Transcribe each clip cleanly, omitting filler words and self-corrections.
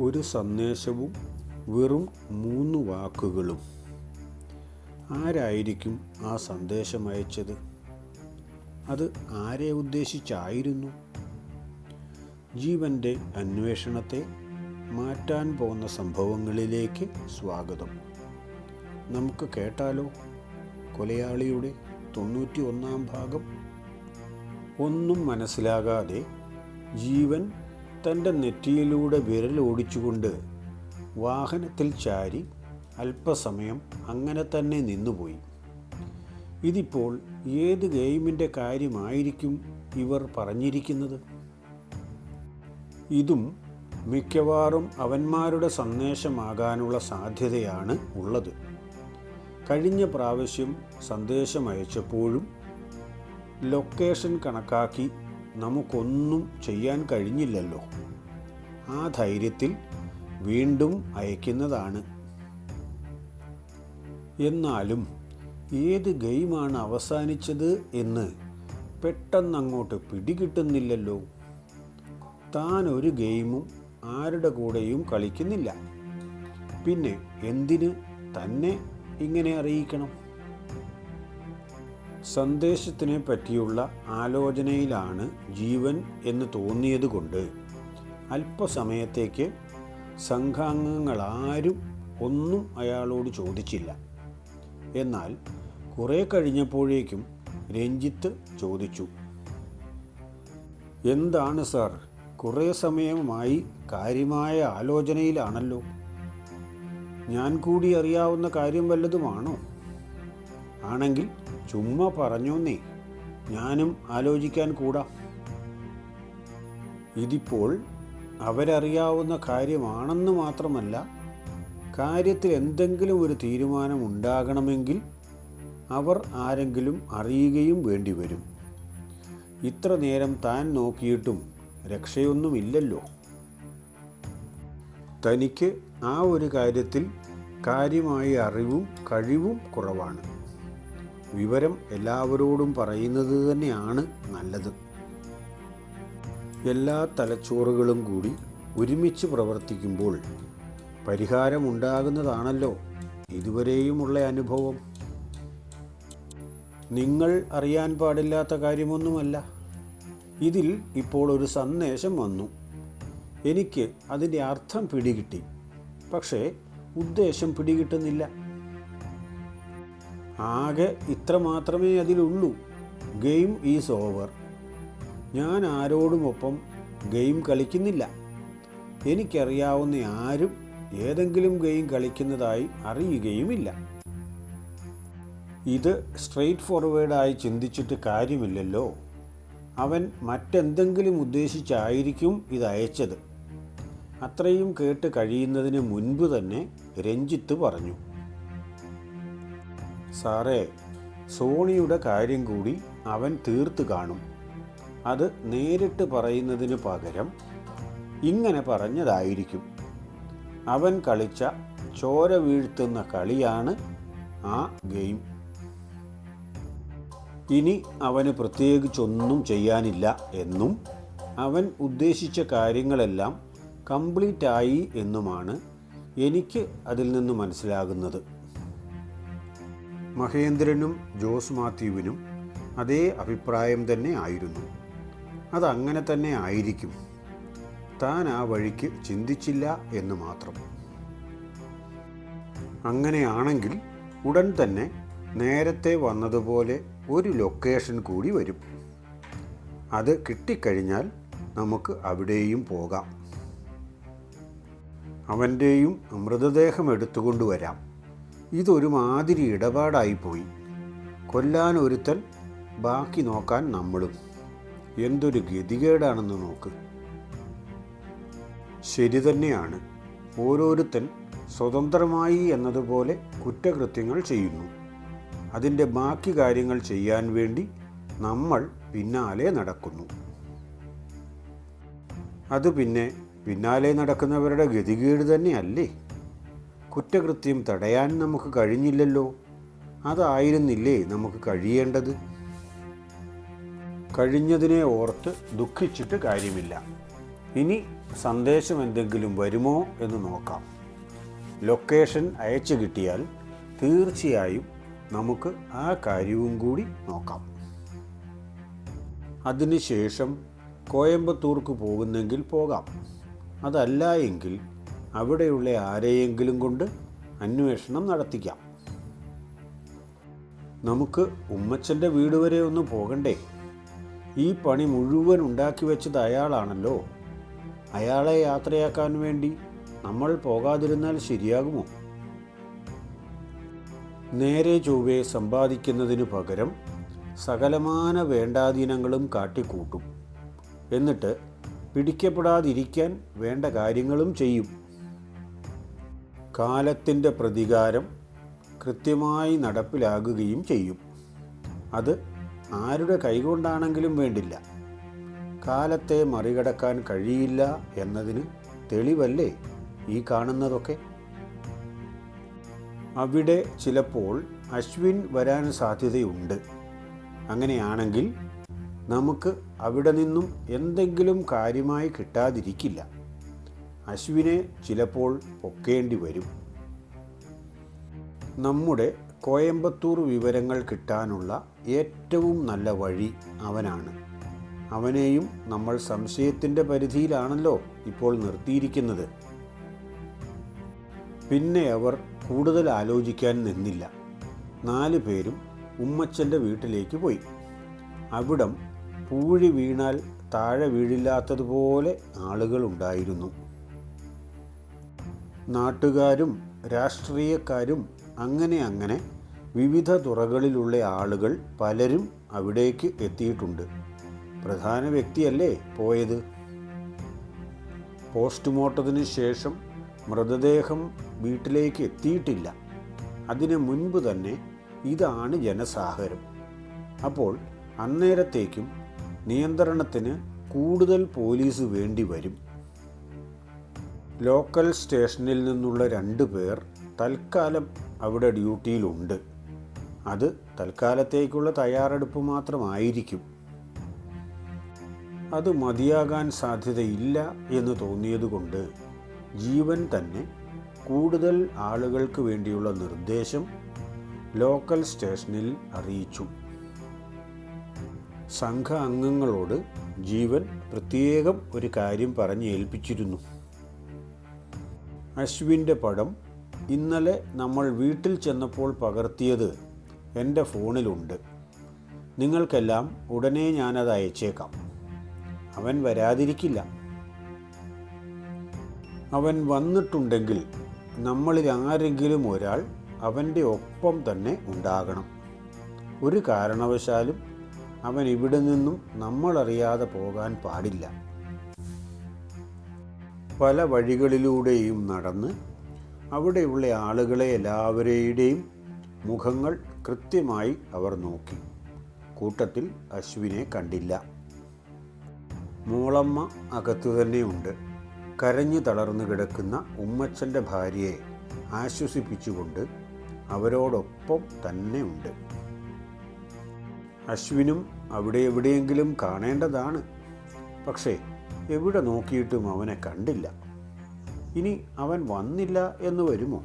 ഒരു സന്ദേശവും വെറും 3 വാക്കുകളും. ആരായിരിക്കും ആ സന്ദേശം അയച്ചത്? അത് ആരെ ഉദ്ദേശിച്ചായിരുന്നു? ജീവൻ്റെ അന്വേഷണത്തെ മാറ്റാൻ പോകുന്ന സംഭവങ്ങളിലേക്ക് സ്വാഗതം. നമുക്ക് കേട്ടാലോ കൊലയാളിയുടെ 91-ാം ഭാഗം. ഒന്നും മനസ്സിലാകാതെ ജീവൻ തൻ്റെ നെറ്റിയിലൂടെ വിരലോടിച്ചുകൊണ്ട് വാഹനത്തിൽ ചാരി അല്പസമയം അങ്ങനെ തന്നെ നിന്നുപോയി. ഇതിപ്പോൾ ഏത് ഗെയിമിൻ്റെ കാര്യമായിരിക്കും ഇവർ പറഞ്ഞിരിക്കുന്നത്? ഇതും മിക്കവാറും അവന്മാരുടെ സന്ദേശമാകാനുള്ള സാധ്യതയാണ് ഉള്ളത്. കഴിഞ്ഞ പ്രാവശ്യം സന്ദേശം അയച്ചപ്പോഴും ലൊക്കേഷൻ കണക്കാക്കി നമുക്കൊന്നും ചെയ്യാൻ കഴിഞ്ഞില്ലല്ലോ. ആ ധൈര്യത്തിൽ വീണ്ടും അയക്കുന്നതാണ്. എന്നാലും ഏത് ഗെയിമാണ് അവസാനിച്ചത് എന്ന് പെട്ടെന്നങ്ങോട്ട് പിടികിട്ടുന്നില്ലല്ലോ. താൻ ഒരു ഗെയിമും ആരുടെ കൂടെയും കളിക്കുന്നില്ല. പിന്നെ എന്തിന് തന്നെ ഇങ്ങനെ അറിയിക്കണം? സന്ദേശത്തിനെ പറ്റിയുള്ള ആലോചനയിലാണ് ജീവൻ എന്ന് തോന്നിയതുകൊണ്ട് അല്പസമയത്തേക്ക് സംഘാംഗങ്ങളാരും ഒന്നും അയാളോട് ചോദിച്ചില്ല. എന്നാൽ കുറേ കഴിഞ്ഞപ്പോഴേക്കും രഞ്ജിത്ത് ചോദിച്ചു, എന്താണ് സാർ, കുറേ സമയമായി കാര്യമായ ആലോചനയിലാണല്ലോ. ഞാൻ കൂടി അറിയാവുന്ന കാര്യം വല്ലതുമാണോ? ആണെങ്കിൽ ചുമ്മാ പറഞ്ഞോന്നേ, ഞാനും ആലോചിക്കാൻ കൂടാ. ഇതിപ്പോൾ അവരറിയാവുന്ന കാര്യമാണെന്ന് മാത്രമല്ല, കാര്യത്തിൽ എന്തെങ്കിലും ഒരു തീരുമാനം ഉണ്ടാകണമെങ്കിൽ അവർ ആരെങ്കിലും അറിയുകയും വേണ്ടിവരും. ഇത്ര നേരം താൻ നോക്കിയിട്ടും രക്ഷയൊന്നുമില്ലല്ലോ. തനിക്ക് ആ ഒരു കാര്യത്തിൽ കാര്യമായ അറിവും കഴിവും കുറവാണ്. വിവരം എല്ലാവരോടും പറയുന്നത് തന്നെയാണ് നല്ലത്. എല്ലാ തലച്ചോറുകളും കൂടി ഒരുമിച്ച് പ്രവർത്തിക്കുമ്പോൾ പരിഹാരമുണ്ടാകുന്നതാണല്ലോ ഇതുവരെയുമുള്ള അനുഭവം. നിങ്ങൾ അറിയാൻ പാടില്ലാത്ത കാര്യമൊന്നുമല്ല. ഇതിൽ ഇപ്പോൾ ഒരു സന്ദേശം വന്നു. എനിക്ക് അതിൻ്റെ അർത്ഥം പിടികിട്ടി, പക്ഷേ ഉദ്ദേശം പിടികിട്ടുന്നില്ല. ആകെ ഇത്ര മാത്രമേ അതിലുള്ളൂ: ഗെയിം ഈസ് ഓവർ. ഞാൻ ആരോടുമൊപ്പം ഗെയിം കളിക്കുന്നില്ല. എനിക്കറിയാവുന്ന ആരും ഏതെങ്കിലും ഗെയിം കളിക്കുന്നതായി അറിയുകയുമില്ല. ഇത് സ്ട്രെയിറ്റ് ഫോർവേഡായി ചിന്തിച്ചിട്ട് കാര്യമില്ലല്ലോ. അവൻ മറ്റെന്തെങ്കിലും ഉദ്ദേശിച്ചായിരിക്കും ഇത് അയച്ചത്. അത്രയും കേട്ട് കഴിയുന്നതിന് മുൻപ് തന്നെ രഞ്ജിത്ത് പറഞ്ഞു, സാറേ, സോണിയുടെ കാര്യം കൂടി അവൻ തീർത്ത് കാണും. അത് നേരിട്ട് പറയുന്നതിന് പകരം ഇങ്ങനെ പറഞ്ഞതായിരിക്കും. അവൻ കളിച്ച ചോര വീഴ്ത്തുന്ന കളിയാണ് ആ ഗെയിം. ഇനി അവന് പ്രത്യേകിച്ചൊന്നും ചെയ്യാനില്ല എന്നും അവൻ ഉദ്ദേശിച്ച കാര്യങ്ങളെല്ലാം കംപ്ലീറ്റ് ആയി എന്നുമാണ് എനിക്ക് അതിൽ നിന്ന് മനസ്സിലാകുന്നത്. മഹേന്ദ്രനും ജോസ് മാത്യുവിനും അതേ അഭിപ്രായം തന്നെ ആയിരുന്നു. അതങ്ങനെ തന്നെ ആയിരിക്കും. താൻ ആ വഴിക്ക് ചിന്തിച്ചില്ല എന്ന് മാത്രം. അങ്ങനെയാണെങ്കിൽ ഉടൻ തന്നെ നേരത്തെ വന്നതുപോലെ ഒരു ലൊക്കേഷൻ കൂടി വരും. അത് കിട്ടിക്കഴിഞ്ഞാൽ നമുക്ക് അവിടെയും പോകാം. അവൻ്റെയും മൃതദേഹം എടുത്തുകൊണ്ടുവരാം. ഇതൊരു മാതിരി ഇടപാടായിപ്പോയി. കൊല്ലാൻ ഒരുത്തൻ, ബാക്കി നോക്കാൻ നമ്മളും. എന്തൊരു ഗതികേടാണെന്ന് നോക്ക്. ശരി തന്നെയാണ്. ഓരോരുത്തൻ സ്വതന്ത്രമായി എന്നതുപോലെ കുറ്റകൃത്യങ്ങൾ ചെയ്യുന്നു. അതിൻ്റെ ബാക്കി കാര്യങ്ങൾ ചെയ്യാൻ വേണ്ടി നമ്മൾ പിന്നാലെ നടക്കുന്നു. അത് പിന്നാലെ നടക്കുന്നവരുടെ ഗതികേട് തന്നെയല്ലേ? കുറ്റകൃത്യം തടയാൻ നമുക്ക് കഴിഞ്ഞില്ലല്ലോ. അതായിരുന്നില്ലേ നമുക്ക് കഴിയേണ്ടത്? കഴിഞ്ഞതിനെ ഓർത്ത് ദുഃഖിച്ചിട്ട് കാര്യമില്ല. ഇനി സന്ദേശം എന്തെങ്കിലും വരുമോ എന്ന് നോക്കാം. ലൊക്കേഷൻ അയച്ചു കിട്ടിയാൽ തീർച്ചയായും നമുക്ക് ആ കാര്യവും കൂടി നോക്കാം. അതിനുശേഷം കോയമ്പത്തൂർക്ക് പോകുന്നെങ്കിൽ പോകാം. അതല്ല എങ്കിൽ അവിടെയുള്ള ആരെയെങ്കിലും കൊണ്ട് അന്വേഷണം നടത്തിക്കാം. നമുക്ക് ഉമ്മച്ചൻ്റെ വീട് വരെ ഒന്ന് പോകണ്ടേ? ഈ പണി മുഴുവൻ ഉണ്ടാക്കി വെച്ചത് അയാളാണല്ലോ. അയാളെ യാത്രയാക്കാൻ വേണ്ടി നമ്മൾ പോകാതിരുന്നാൽ ശരിയാകുമോ? നേരെ ചൊവ്വേ സമ്പാദിക്കുന്നതിനു പകരം സകലമാന വേണ്ടാധീനങ്ങളും കാട്ടിക്കൂട്ടും. എന്നിട്ട് പിടിക്കപ്പെടാതിരിക്കാൻ വേണ്ട കാര്യങ്ങളും ചെയ്യും. കാലത്തിൻ്റെ പ്രതികാരം കൃത്യമായി നടപ്പിലാകുകയും ചെയ്യും. അത് ആരുടെ കൈകൊണ്ടാണെങ്കിലും വേണ്ടില്ല. കാലത്തെ മറികടക്കാൻ കഴിയില്ല എന്നതിന് തെളിവല്ലേ ഈ കാണുന്നതൊക്കെ. അവിടെ ചിലപ്പോൾ അശ്വിൻ വരാൻ സാധ്യതയുണ്ട്. അങ്ങനെയാണെങ്കിൽ നമുക്ക് അവിടെ നിന്നും എന്തെങ്കിലും കാര്യമായി കിട്ടാതിരിക്കില്ല. അശ്വിനെ ചിലപ്പോൾ പൊക്കേണ്ടി വരും. നമ്മുടെ കോയമ്പത്തൂർ വിവരങ്ങൾ കിട്ടാനുള്ള ഏറ്റവും നല്ല വഴി അവനാണ്. അവനെയും നമ്മൾ സംശയത്തിൻ്റെ പരിധിയിലാണല്ലോ ഇപ്പോൾ നിർത്തിയിരിക്കുന്നത്. പിന്നെ അവർ കൂടുതൽ ആലോചിക്കാൻ നിന്നില്ല. 4 പേരും ഉമ്മച്ചൻ്റെ വീട്ടിലേക്ക് പോയി. അവിടം പൂഴി വീണാൽ താഴെ വീഴില്ലാത്തതുപോലെ ആളുകളുണ്ടായിരുന്നു. നാട്ടുകാരും രാഷ്ട്രീയക്കാരും അങ്ങനെ വിവിധ തുറകളിലുള്ള ആളുകൾ പലരും അവിടേക്ക് എത്തിയിട്ടുണ്ട്. പ്രധാന വ്യക്തിയല്ലേ പോയത്. പോസ്റ്റ്മോർട്ടത്തിന് ശേഷം മൃതദേഹം വീട്ടിലേക്ക് എത്തിയിട്ടില്ല. അതിനു മുൻപ് തന്നെ ഇതാണ് ജനസാഗരം. അപ്പോൾ അന്നേരത്തേക്കും നിയന്ത്രണത്തിന് കൂടുതൽ പോലീസ് വേണ്ടി വരും. ലോക്കൽ സ്റ്റേഷനിൽ നിന്നുള്ള 2 പേർ തൽക്കാലം അവിടെ ഡ്യൂട്ടിയിലുണ്ട്. അത് തൽക്കാലത്തേക്കുള്ള തയ്യാറെടുപ്പ് മാത്രമായിരിക്കും. അത് മതിയാകാൻ സാധ്യതയില്ല എന്ന് തോന്നിയതുകൊണ്ട് ജീവൻ തന്നെ കൂടുതൽ ആളുകൾക്ക് വേണ്ടിയുള്ള നിർദ്ദേശം ലോക്കൽ സ്റ്റേഷനിൽ അറിയിച്ചു. സംഘ അംഗങ്ങളോട് ജീവൻ പ്രത്യേകം ഒരു കാര്യം പറഞ്ഞ് ഏൽപ്പിച്ചിരുന്നു. അശ്വിൻ്റെ പടം ഇന്നലെ നമ്മൾ വീട്ടിൽ ചെന്നപ്പോൾ പകർത്തിയത് എൻ്റെ ഫോണിലുണ്ട്. നിങ്ങൾക്കെല്ലാം ഉടനെ ഞാനത് അയച്ചേക്കാം. അവൻ വരാതിരിക്കില്ല. അവൻ വന്നിട്ടുണ്ടെങ്കിൽ നമ്മളിൽ ആരെങ്കിലും ഒരാൾ അവൻ്റെ ഒപ്പം തന്നെ ഉണ്ടാകണം. ഒരു കാരണവശാലും അവൻ ഇവിടെ നിന്നും നമ്മളറിയാതെ പോകാൻ പാടില്ല. പല വഴികളിലൂടെയും നടന്ന് അവിടെയുള്ള ആളുകളെ എല്ലാവരുടെയും മുഖങ്ങൾ കൃത്യമായി അവർ നോക്കി. കൂട്ടത്തിൽ അശ്വിനെ കണ്ടില്ല. മോളമ്മ അകത്തു തന്നെയുണ്ട്. കരഞ്ഞു തളർന്നു കിടക്കുന്ന ഉമ്മച്ചൻ്റെ ഭാര്യയെ ആശ്വസിപ്പിച്ചുകൊണ്ട് അവരോടൊപ്പം തന്നെ ഉണ്ട്. അശ്വിനും അവിടെ എവിടെയെങ്കിലും കാണേണ്ടതാണ്. പക്ഷേ എവിടെ നോക്കിയിട്ടും അവനെ കണ്ടില്ല. ഇനി അവൻ വന്നില്ല എന്ന് വരുമോ?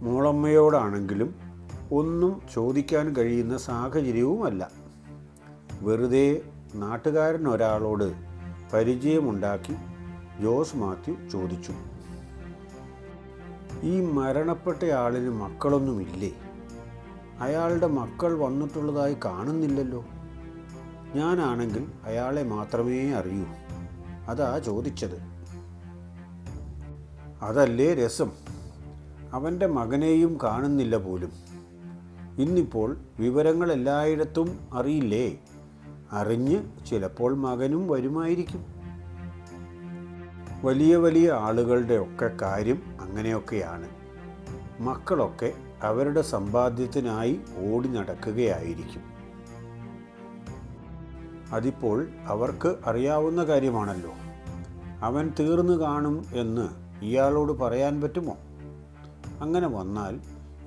മോളമ്മയോടാണെങ്കിലും ഒന്നും ചോദിക്കാൻ കഴിയുന്ന സാഹചര്യവുമല്ല. വെറുതെ നാട്ടുകാരനൊരാളോട് പരിചയമുണ്ടാക്കി ജോസ് മാത്യു ചോദിച്ചു, ഈ മരണപ്പെട്ടയാളിന് മക്കളൊന്നുമില്ലേ? അയാളുടെ മക്കൾ വന്നിട്ടുള്ളതായി കാണുന്നില്ലല്ലോ. ഞാനാണെങ്കിൽ അയാളെ മാത്രമേ അറിയൂ. അതാ ചോദിച്ചത്. അതല്ലേ രസം. അവൻ്റെ മകനെയും കാണുന്നില്ല പോലും. ഇന്നിപ്പോൾ വിവരങ്ങൾ എല്ലായിടത്തും അറിയില്ലേ? അറിഞ്ഞ് ചിലപ്പോൾ മകനും വരുമായിരിക്കും. വലിയ വലിയ ആളുകളുടെ ഒക്കെ കാര്യം അങ്ങനെയൊക്കെയാണ്. മക്കളൊക്കെ അവരുടെ സമ്പാദ്യത്തിനായി ഓടി നടക്കുകയായിരിക്കും. അതിപ്പോൾ അവർക്ക് അറിയാവുന്ന കാര്യമാണല്ലോ. അവൻ തീർന്നു കാണും എന്ന് ഇയാളോട് പറയാൻ പറ്റുമോ? അങ്ങനെ വന്നാൽ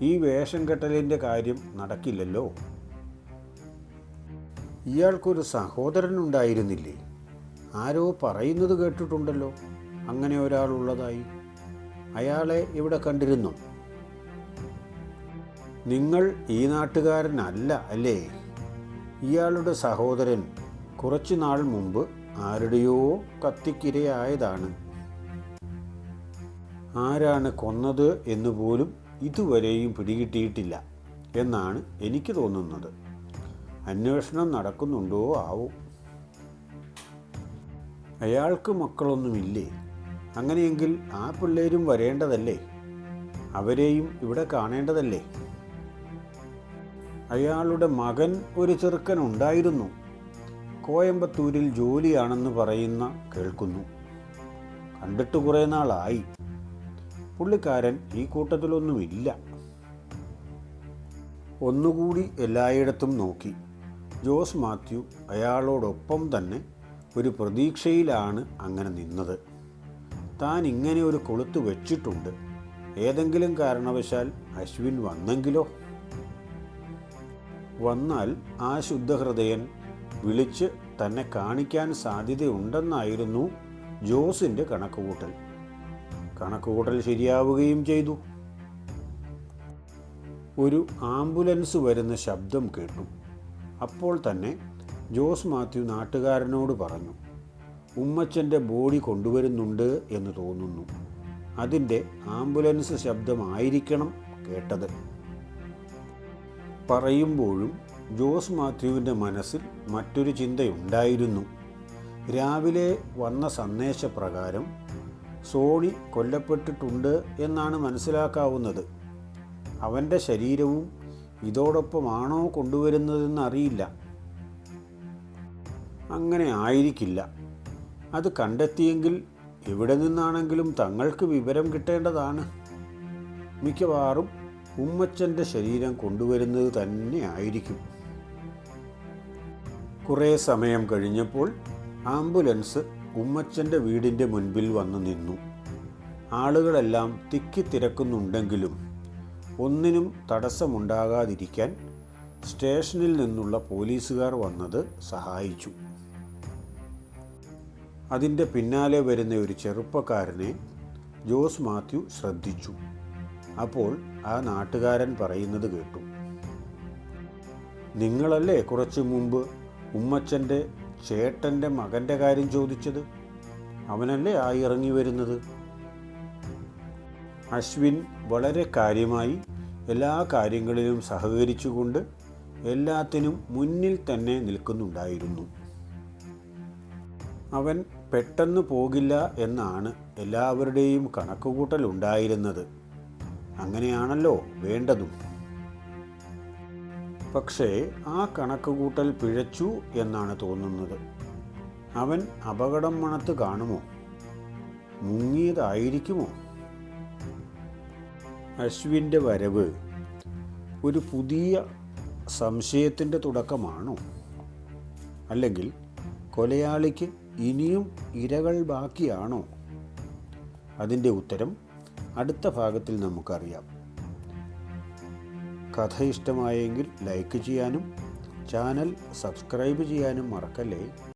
ഈ വേഷം കെട്ടലിൻ്റെ കാര്യം നടക്കില്ലല്ലോ. ഇയാൾക്കൊരു സഹോദരനുണ്ടായിരുന്നില്ലേ? ആരോ പറയുന്നത് കേട്ടിട്ടുണ്ടല്ലോ അങ്ങനെ ഒരാളുള്ളതായി. അയാളെ ഇവിടെ കണ്ടിരുന്നു. നിങ്ങൾ ഈ നാട്ടുകാരനല്ല അല്ലേ? ഇയാളുടെ സഹോദരൻ കുറച്ചു നാൾ മുമ്പ് ആരുടെയോ കത്തിക്കിരയായതാണ്. ആരാണ് കൊന്നത് എന്നുപോലും ഇതുവരെയും പിടികിട്ടിയിട്ടില്ല എന്നാണ് എനിക്ക് തോന്നുന്നത്. അന്വേഷണം നടക്കുന്നുണ്ടോ ആവോ. അയാൾക്ക് മക്കളൊന്നുമില്ലേ? അങ്ങനെയെങ്കിൽ ആ പിള്ളേരും വരേണ്ടതല്ലേ? അവരെയും ഇവിടെ കാണേണ്ടതല്ലേ? അയാളുടെ മകൻ ഒരു ചെറുക്കൻ ഉണ്ടായിരുന്നു. കോയമ്പത്തൂരിൽ ജോലിയാണെന്ന് പറയുന്ന കേൾക്കുന്നു. കണ്ടിട്ട് കുറേ നാളായി. പുള്ളിക്കാരൻ ഈ കൂട്ടത്തിലൊന്നുമില്ല. ഒന്നുകൂടി എല്ലായിടത്തും നോക്കി. ജോസ് മാത്യു അയാളോടൊപ്പം തന്നെ ഒരു പ്രതീക്ഷയിലാണ് അങ്ങനെ നിന്നത്. താൻ ഇങ്ങനെ ഒരു കൊളുത്ത് വെച്ചിട്ടുണ്ട്. ഏതെങ്കിലും കാരണവശാൽ അശ്വിൻ വന്നെങ്കിലോ? വന്നാൽ ആ ശുദ്ധഹൃദയൻ വിളിച്ച് തന്നെ കാണിക്കാൻ സാധ്യതയുണ്ടെന്നായിരുന്നു ജോസിൻ്റെ കണക്കുകൂട്ടൽ. കണക്കുകൂട്ടൽ ശരിയാവുകയും ചെയ്തു. ഒരു ആംബുലൻസ് വരുന്ന ശബ്ദം കേട്ടു. അപ്പോൾ തന്നെ ജോസ് മാത്യു നാട്ടുകാരനോട് പറഞ്ഞു, ഉമ്മച്ചൻ്റെ ബോഡി കൊണ്ടുവരുന്നുണ്ട് എന്ന് തോന്നുന്നു. അതിൻ്റെ ആംബുലൻസ് ശബ്ദമായിരിക്കണം കേട്ടത്. പറയുമ്പോഴും ജോസ് മാത്യുവിൻ്റെ മനസ്സിൽ മറ്റൊരു ചിന്തയുണ്ടായിരുന്നു. രാവിലെ വന്ന സന്ദേശപ്രകാരം സോണി കൊല്ലപ്പെട്ടിട്ടുണ്ട് എന്നാണ് മനസ്സിലാക്കാവുന്നത്. അവൻ്റെ ശരീരവും ഇതോടൊപ്പമാണോ കൊണ്ടുവരുന്നതെന്നറിയില്ല. അങ്ങനെ ആയിരിക്കില്ല. അത് കണ്ടെത്തിയെങ്കിൽ എവിടെ നിന്നാണെങ്കിലും തങ്ങൾക്ക് വിവരം കിട്ടേണ്ടതാണ്. മിക്കവാറും ഉമ്മച്ചൻ്റെ ശരീരം കൊണ്ടുവരുന്നത് തന്നെ ആയിരിക്കും. കുറേ സമയം കഴിഞ്ഞപ്പോൾ ആംബുലൻസ് ഉമ്മച്ചൻ്റെ വീടിൻ്റെ മുൻപിൽ വന്നു നിന്നു. ആളുകളെല്ലാം തിക്കിത്തിരക്കുന്നുണ്ടെങ്കിലും ഒന്നിനും തടസ്സമുണ്ടാകാതിരിക്കാൻ സ്റ്റേഷനിൽ നിന്നുള്ള പോലീസുകാർ വന്നത് സഹായിച്ചു. അതിൻ്റെ പിന്നാലെ വരുന്ന ഒരു ചെറുപ്പക്കാരനെ ജോസ് മാത്യു ശ്രദ്ധിച്ചു. അപ്പോൾ ആ നാട്ടുകാരൻ പറയുന്നത് കേട്ടു. നിങ്ങളല്ലേ കുറച്ചു മുമ്പ് ഉമ്മച്ചൻ്റെ ചേട്ടൻ്റെ മകൻ്റെ കാര്യം ചോദിച്ചത്? അവനല്ലേ ഇറങ്ങി വരുന്നത്? അശ്വിൻ വളരെ കാര്യമായി എല്ലാ കാര്യങ്ങളിലും സഹകരിച്ചുകൊണ്ട് എല്ലാത്തിനും മുന്നിൽ തന്നെ നിൽക്കുന്നുണ്ടായിരുന്നു. അവൻ പെട്ടെന്ന് പോകില്ല എന്നാണ് എല്ലാവരുടെയും കണക്കുകൂട്ടലുണ്ടായിരുന്നത്. അങ്ങനെയാണല്ലോ വേണ്ടതും. പക്ഷേ ആ കണക്കുകൂട്ടൽ പിഴച്ചു എന്നാണ് തോന്നുന്നത്. അവൻ അപകടം മണത്ത് കാണുമോ? മുങ്ങിയതായിരിക്കുമോ? അശ്വിൻ്റെ വരവ് ഒരു പുതിയ സംശയത്തിൻ്റെ തുടക്കമാണോ? അല്ലെങ്കിൽ കൊലയാളിക്ക് ഇനിയും ഇരകൾ ബാക്കിയാണോ? അതിൻ്റെ ഉത്തരം അടുത്ത ഭാഗത്തിൽ നമുക്കറിയാം. കഥ ഇഷ്ടമായെങ്കിൽ ലൈക്ക് ചെയ്യാനും ചാനൽ സബ്സ്ക്രൈബ് ചെയ്യാനും മറക്കല്ലേ.